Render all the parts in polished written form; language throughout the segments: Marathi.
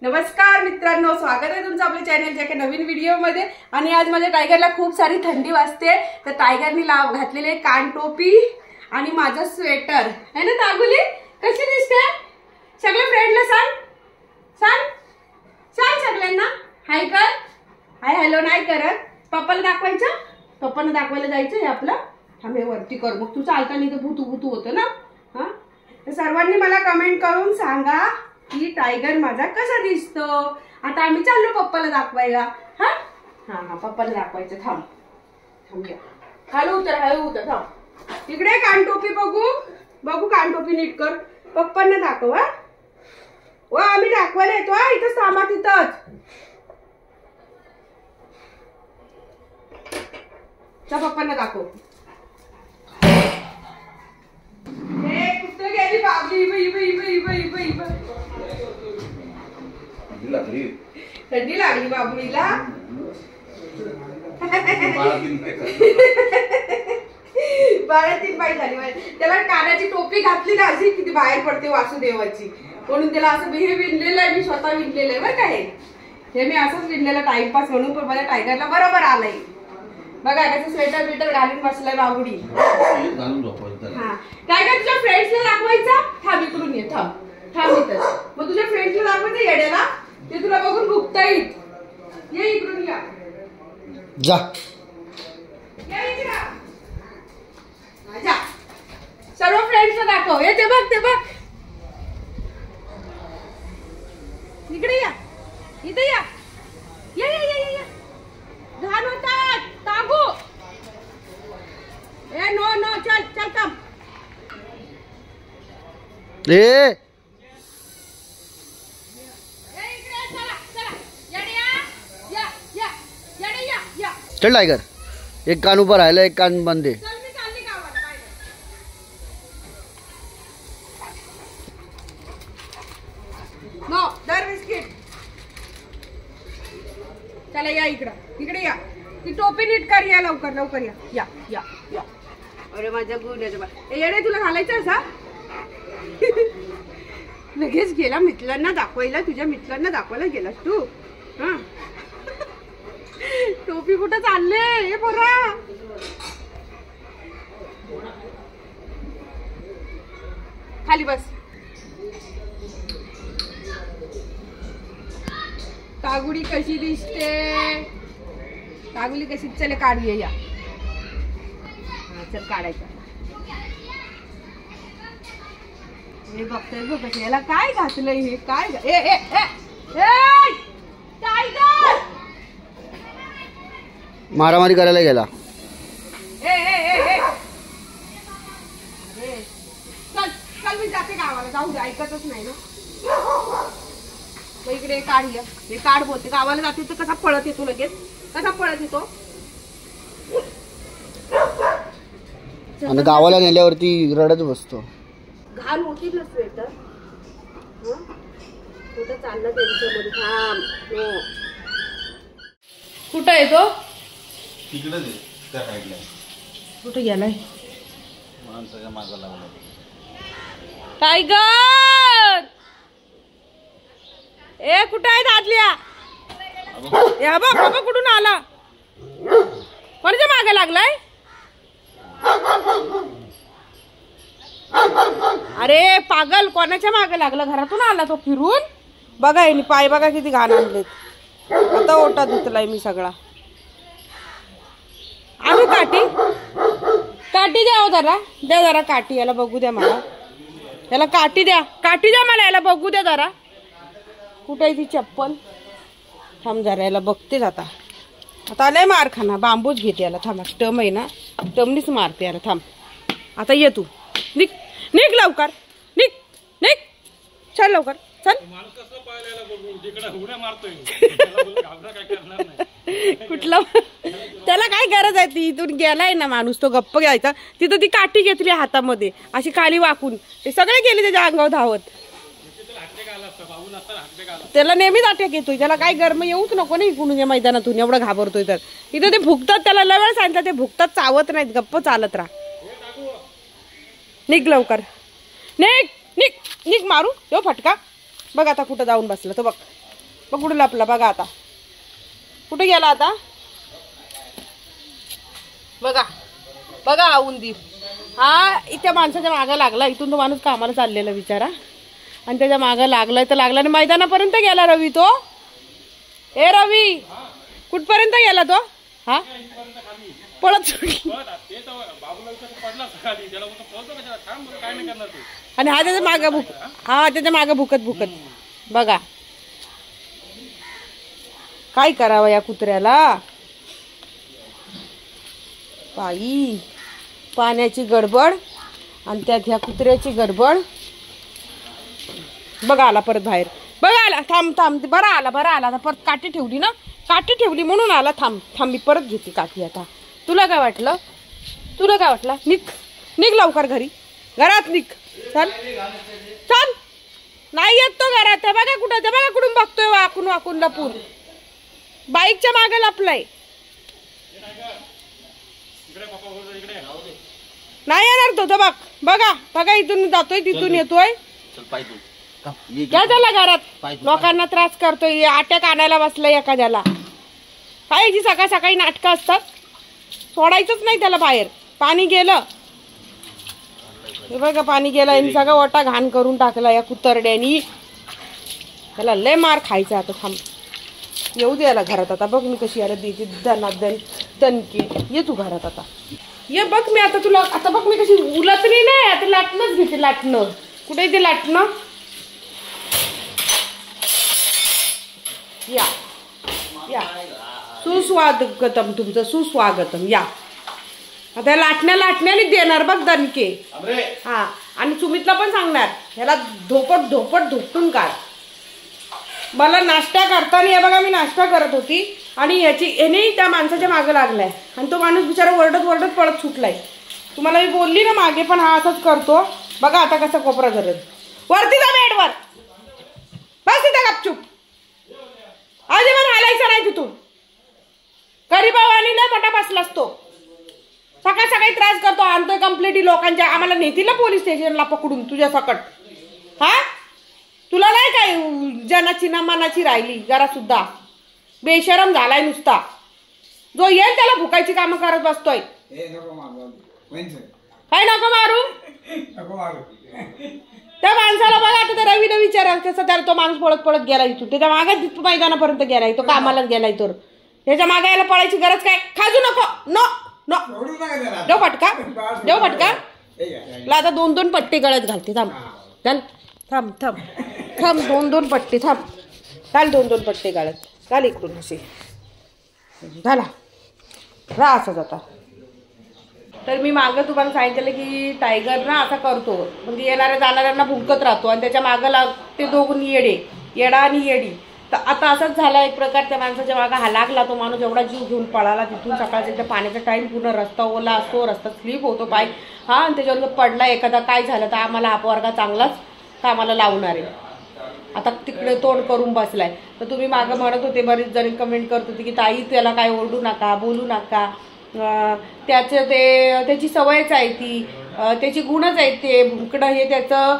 नमस्कार मित्रांनो, स्वागत आहे तुमचं आपल्या चॅनलच्या एका नवीन व्हिडिओमध्ये। आणि आज माझ्या टायगरला खूप सारी थंडी वाजते, तर टायगरनी घातलेले कान टोपी आणि माझा स्वेटर आहे ना। तागुली कशी दिसते? सगळ्या फ्रेंडला सांग सांग सांग सगळ्यांना हाय कर। हाय हॅलो नाही करत, पप्पाला दाखवायचं, पप्पांना दाखवायला जायचं आहे आपलं। थांबे वरती कर, मग तू चालताना तर भूतू भूतू होतं ना। हा, तर सर्वांनी मला कमेंट करून सांगा की टायगर माझा कसा दिसतो। आता आम्ही चाललो पप्पाला दाखवायला। हा हा हा, पप्पाला दाखवायचं। थांब थांब, हळू उतर थांब। इकडे कान टोपी बघू बघू, कान टोपी नीट कर, पप्पांना दाखव। हा व आम्ही दाखवायला येतो, हा इथं थांबा, तिथंच पप्पांना दाखव। कुठं गेली बाबली? थंडी लागली बाबुलीला। बाळातीन बाई झाली, त्याला कानाची टोपी घातली ना अशी किती बाहेर पडते वासुदेवाची, म्हणून त्याला असं हे विणलेलं आहे। मी स्वतः विणलेलं आहे बरं काय, हे मी असंच विणलेलं टाइमपास म्हणून, पण माझ्या टायगरला बरोबर आलंय बघा। त्याचं स्वेटर बिटर घालून बसलाय बाबुडी। हा, टायगर तुझ्या फ्रेंड्सला दाखवायचा। थांब इकडून ये, थांब इथं, मग तुझ्या फ्रेंड्सला दाखवायचं येड्याला, ते तुला बघून भुकता येईल। ये इकडून या, जा जा, सर्व फ्रेंड्सला दाखव। ये ते बघ, इकडे या, इथे या, या घाण होतात ताबू। ए नो चल कम। ए चल टाइगर, एक कान ऊपर राहिला, एक कान बंद है। नो दर बिस्किट। चला या इकडे या, ती टोपी नीट कर, या लवकर या। अरे माझ्या गुन्ह्याचा येडे, तुला घालायचं असा? लगेच गेला मित्रांना दाखवायला, तुझ्या मित्रांना दाखवायला गेलास तू। हा, टोपी कुठं चालले? हे बरा खाली बस। कागुडी कशी दिसते? कागुली कशी? चले काढूया या। चल काढायचं। हे बघतोय बघ कसं, याला काय घातलंय हे? काय टायगर मारामारी करायला गेला। चल मी जाते गावाला, जाऊ दे, ऐकतच नाही ना। इकडे काढूया, हे काढ बोलते। गावाला जाते तर कसा पळत येतो, लगेच कसा पळत येतो। आणि गावाला नेल्यावरती रडत बसतो। घाण होती ना स्वेटर, कुठं चाललं त्यांच्यामध्ये? थांब, कुठं आहे तो? कुठे गेलाय? टायगर ए कुठं आहे? दादल्या या बाबा कुठून आला? कोणाच्या मागे लागलाय? अरे पागल, कोणाच्या मागे लागला? घरातून आला तो फिरून। बघा यांनी पाय बघा किती घाण आणलेत, आता ओटा धुतलाय मी सगळा। आणू काठी? काठी द्या जरा काठी, याला बघू द्या मला, याला काठी द्या मला, याला बघू द्या जरा। कुठे आहे ती चप्पल? थांब जरा, याला बघतेच आता लय मार खाना, बांबूच घेते याला। थांब, टम आहे ना, टमनीच मारते याला। थांब, आता ये तू, निघ लवकर, निघ चल लवकर चल। कुठला? त्याला काय गरज आहे? ती इथून गेलाय ना माणूस, तो गप्प घ्यायचा। तिथं ती काठी घेतली हातामध्ये अशी खाली वाकून, ते सगळे गेले त्याच्या अंगावर धावत। त्याला नेहमीच अटॅक येतोय, त्याला काय गरम येऊच नको ना इकडून या मैदानातून, एवढं घाबरतोय तर। इथं ते भुकतात, त्याला लय वेळ सांगितलं, ते भुकतात, चावत नाहीत, गप्प चालत राहा। निघ लवकर, निघ मारू यो फटका। बघ आता कुठं जाऊन बसला तो, बघ बघ कुठे लपला बघा आता, कुठे गेला आता बघा बघा हा उंदीर. हा इथे माणसाच्या मागं लागला, इथून तो माणूस कामाला चाललेला बिचारा आणि त्याच्या मागं लागलाय तर लागला आणि मैदानापर्यंत गेला रवी तो. ए रवी कुठपर्यंत गेला तो? हा पळत आणि हा त्याच्या मागं त्याच्या मागं भुकत बघा. काय करावं या कुत्र्याला बाई. पाण्याची गडबड आणि त्यात ह्या कुत्र्याची गडबड. बघा आला परत बाहेर, बघा आला. थांब बरा आला परत. काठी ठेवली ना, काठी ठेवली म्हणून आला. थांब मी परत घेते काठी आता. तुला काय वाटलं? निघ लवकर घरात निघ. चल नाही येत तो घरात. ते बघा कुठून बघतोय वाकून लपून. बाईकच्या मागे लपलाय. नाही येणार तो. बघा इथून जातोय तिथून येतोय. क्या झाला घरात? लोकांना त्रास करतोय. अटॅक आणायला बसलाय एखाद्याला. काय जी सकाळी नाटकं असतात. सोडायचंच नाही त्याला बाहेर. पाणी गेलं हे बघा, पाणी गेलं आणि सगळं ओटा घाण करून टाकला या कुतरड्यानी. त्याला लय मार खायचा आता. थांब येऊ दे याला घरात आता. बघ मी कशी याला देते दनादन तनके. ये तू घरात आता. ये बघ मी आता तुला. आता बघ मी कशी उलटली नाही. आता लाटणंच घेते. लाटणं कुठे ते लाटणं. या सुस्वागतम तुमचं, सुस्वागतम. या आता लाटण्याने देणार बघ दणके. हा आणि सुमितला पण सांगणार ह्याला धोपट धोपटून काढ. मला नाश्ता करताना हे बघा मी नाश्ता करत होती आणि याने त्या माणसाच्या मागे लागलाय आणि तो माणूस बिचारा वरडत पळत सुटलाय. तुम्हाला मी बोलली ना मागे पण हा असंच करतो. बघा आता कसा कोपरा करत. वरती जा बेडवर. बस तिथं गपचूप. अजिबात हालायचं नाही तिथून. गरीबावानी नाही मोठा बसलास तो. सकाळी त्रास करतो. आणतोय कंप्लेंट लोकांच्या. आम्हाला नेतील ना पोलीस स्टेशनला पकडून तुझ्या सकट. हा तुला नाही काय जनाची ना मनाची राहिली जरा सुद्धा. बेशरम झालाय नुसता. जो येईल त्याला भुकायची कामं करत बसतोय. काय नको मारू. त्या माणसाला बघा आता त्या रवीने विचारा कसं त्याला तो माणूस पळत गेला इथून. त्याच्या मागे मैदानापर्यंत गेलाय तो. कामालाच गेलाय तर त्याच्या मागे यायला पळायची गरज काय. खाजू नको. नो देव फटका. आता 2 पट्टे गळ्यात घालते. थांब 2 पट्टे. थांब घाल 2 पट्टे गळ्यात घाल. इकडून असे घाला. असं जाता. तर मी मागं तुम्हाला सांगितलं की टायगर ना असा करतो म्हणजे येणाऱ्या जाणाऱ्यांना भुंकत राहतो आणि त्याच्या मागं लागते दोघं येडा आणि येडी. तर आता असंच झाला एक प्रकार. त्या माणसाच्या मागं हा लागला. तो माणूस एवढा जीव घेऊन पळाला तिथून. सकाळच्या एकदा पाण्याचा टाइम पूर्ण रस्ता ओला असतो. रस्ता स्लीप होतो पाय. हा आणि त्याच्यावर पडला एखादा काय झालं तर आम्हाला हा पोरगा चांगलाच कामाला लावणार आहे. आता तिकडे तोंड करून बसलाय. तर तुम्ही मागं म्हणत होते बरेच जण कमेंट करत होते की ताई त्याला काय ओरडू नका बोलू नका. त्याची सवयच आहे ती. त्याची गुणच आहेत ते. भुंकणं हे त्याचं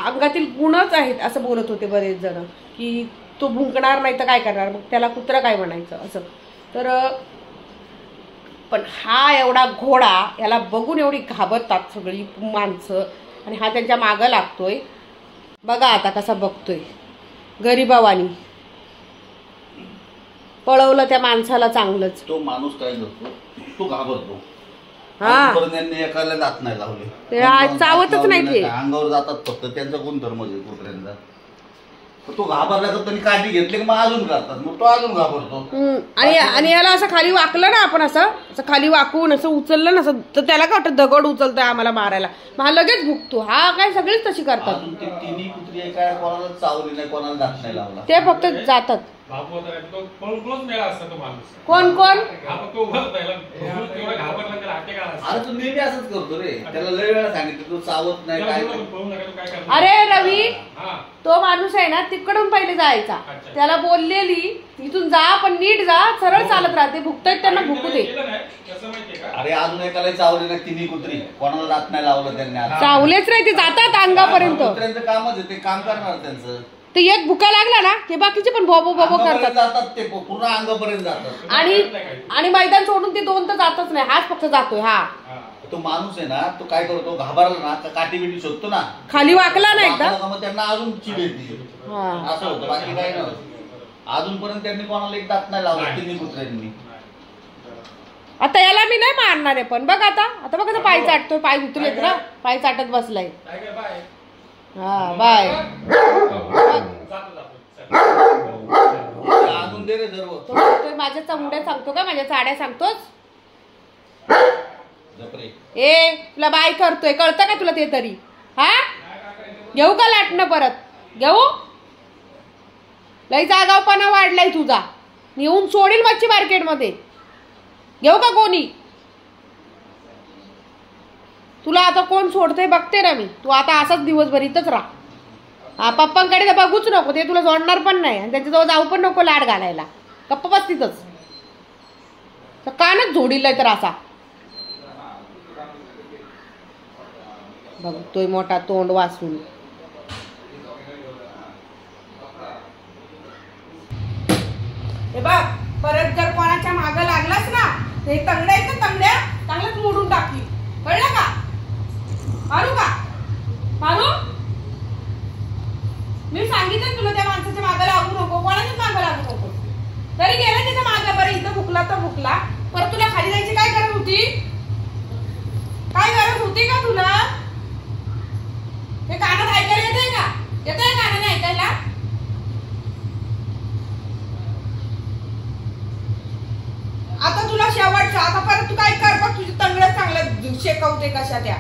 अंगातील गुणच आहेत असं बोलत होते बरेच जण की तो भुंकणार नाही तर काय करणार मग त्याला कुत्रा काय म्हणायचं असं. तर पण हा एवढा घोडा याला बघून एवढी घाबरतात सगळी माणसं आणि हा त्यांच्या मागं लागतोय. बघा आता कसा बघतोय गरीबावानी. पळवलं त्या माणसाला चांगलंच. तो माणूस काय करतो तो घाबरतो. एकाला जात नाही लावले. चावतच नाही ते. अंगावर जातात फक्त. त्यांचा गुणधर्म आहे कुत्र्यांचा. तो घाबरला तर त्यांनी काळजी घेतली की मग अजून करतात. मग तो अजून घाबरतो. आणि याला असं खाली वाकलं ना आपण असं खाली वाकून असं उचललं ना तर त्याला काय वाटतं दगड उचलतोय आम्हाला मारायला. मग हा लगेच भुकतो. हा काय सगळीच तशी करतात. तिन्ही कुत्री काय कोणाला चावली नाही कोणाला दात नाही लावला. ते फक्त जातात. कोण अरे तू नेहमी असंच करतो रे. त्याला लय वेळा सांगितलं तू चावत नाही काय. अरे रवी तो माणूस आहे ना तिकडून पहिले जायचा. त्याला बोललेली इथून जा पण नीट जा. सरळ चालत राहते. भुकतायत त्यांना भुकू दे. अरे अजून एकाला चावली नाही तिन्ही कुत्री. कोणाला दात नाही लावलं त्यांनी. चावलेच नाही ते. जातात अंगापर्यंत. कुत्र्यांचं कामच आहे ते. काम करणार त्यांचं. ते एक भुका लागला ना की बाकीचे पण बोबो बोबो करतात जातात, ते पूर्ण अंगापर्यंत जातात. आणि मैदान सोडून ते 2 तर जातच नाही, हाच फक्त जातोय. हा तो माणूस आहे ना, तो काय करतो, घाबरला ना तर काठी बिटी शोधतो ना, खाली वाकला ना एकदा मग त्यांना अजून चिड येते. असं होतं, बाकी काय नाही. अजूनपर्यंत त्यांनी कोणाला एक दात नाही लावला तिन्ही कुत्र्यांनी. आता याला मी नाही मारणार आहे, पण बघ आता बघ पाय चाटतोय, पाय धुतलेत ना, पाय चाटत बसलाय. हा बाय. आणून दे रे सर्व. तो माझ्या चमुड्या सांगतो का, माझ्या चाड्या सांगतोस? ए तुला बाय करतोय, कळतं का तुला ते तरी? हा घेऊ का लाटणं परत घेऊ? लई जागावपणा वाढलाय तुझा, येऊन सोडील मच्छी मार्केट मध्ये. घेऊ का कोणी? तुला आता कोण सोडतंय बघते ना मी. तू आता असाच दिवसभर इथंच राहा. हा पप्पांकडे तर बघूच नको, ते तुला जोडणार पण नाही आणि त्याच्याजवळ जाऊ पण नको लाड घालायला. गप्प बस तिथंच. कानच झोडीलाय तर असा बघतोय मोठा तोंड वासून. हे बघ, परत जर कोणाच्या मागं लागलास ना, हे तंगड्या आहेत ना, तंगड्या चांगलंच मोडून टाकली, कळलं का? मारू का? मारू? मी सांगितलं तुला त्या माणसाच्या मागं लागू नको, कोणाच्याच मागं लागू नको. तरी गेला तिथं मागं, बरं इथं भुकला तर भुकला. परत तुला खाली जायची काय गरज होती? काय गरज होती का तुला? हे कानात ऐकायला येतंय का? येतंय कानाने ऐकायला? आता तुला शेवटचा, आता परत तू काय कर बघ, तुझी तंगड्या चांगल्या शेकवते कशा त्या.